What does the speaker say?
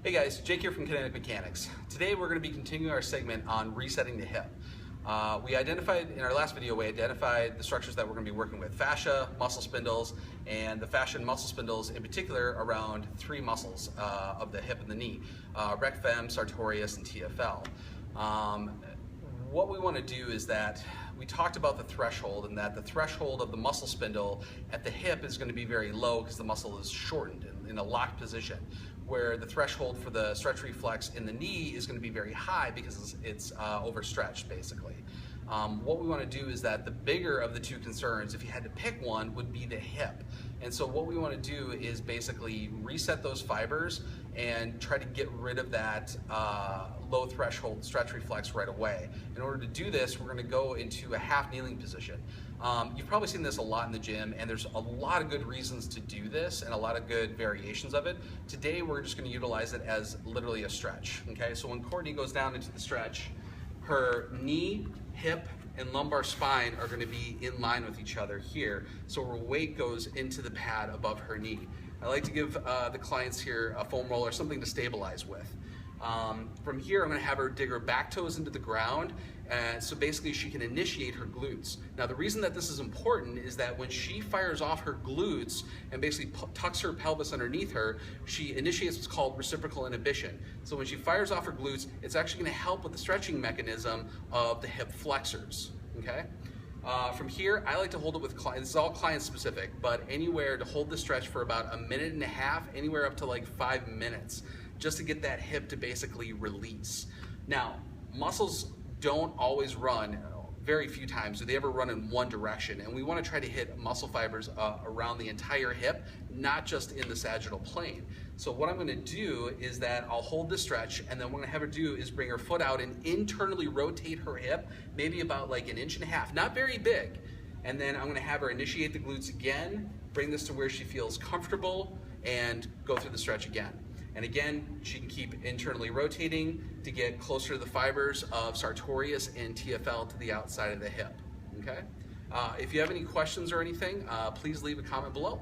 Hey guys, Jake here from Kinetic Mechanics. Today we're going to be continuing our segment on resetting the hip. We identified, in our last video, we identified the structures that we're going to be working with: fascia, muscle spindles, and the fascia and muscle spindles in particular around three muscles of the hip and the knee: rec fem, sartorius, and TFL. What we want to do is that we talked about the threshold, and that the threshold of the muscle spindle at the hip is going to be very low because the muscle is shortened in a locked position, where the threshold for the stretch reflex in the knee is going to be very high because it's overstretched, basically. What we want to do is that the bigger of the two concerns, if you had to pick one, would be the hip. And so what we want to do is basically reset those fibers and try to get rid of that low threshold stretch reflex right away. In order to do this, we're going to go into a half kneeling position. You've probably seen this a lot in the gym, and there's a lot of good reasons to do this and a lot of good variations of it. Today we're just going to utilize it as literally a stretch. Okay, so when Courtney goes down into the stretch, her knee, hip, and lumbar spine are going to be in line with each other here, so her weight goes into the pad above her knee. I like to give the clients here a foam roller, something to stabilize with. From here, I'm going to have her dig her back toes into the ground, so basically she can initiate her glutes. Now, the reason that this is important is that when she fires off her glutes and basically tucks her pelvis underneath her, she initiates what's called reciprocal inhibition. So when she fires off her glutes, it's actually going to help with the stretching mechanism of the hip flexors. Okay. From here, I like to hold it with clients. This is all client specific, but anywhere to hold the stretch for about 1.5 minutes, anywhere up to like 5 minutes, just to get that hip to basically release. Now, muscles don't always run, very few times do they ever run in one direction, and we want to try to hit muscle fibers around the entire hip, not just in the sagittal plane. So what I'm going to do is that I'll hold the stretch, and then what I'm going to have her do is bring her foot out and internally rotate her hip, maybe about like 1.5 inches, not very big. And then I'm going to have her initiate the glutes again, bring this to where she feels comfortable, and go through the stretch again. And again, she can keep internally rotating to get closer to the fibers of sartorius and TFL to the outside of the hip. Okay? If you have any questions or anything, please leave a comment below.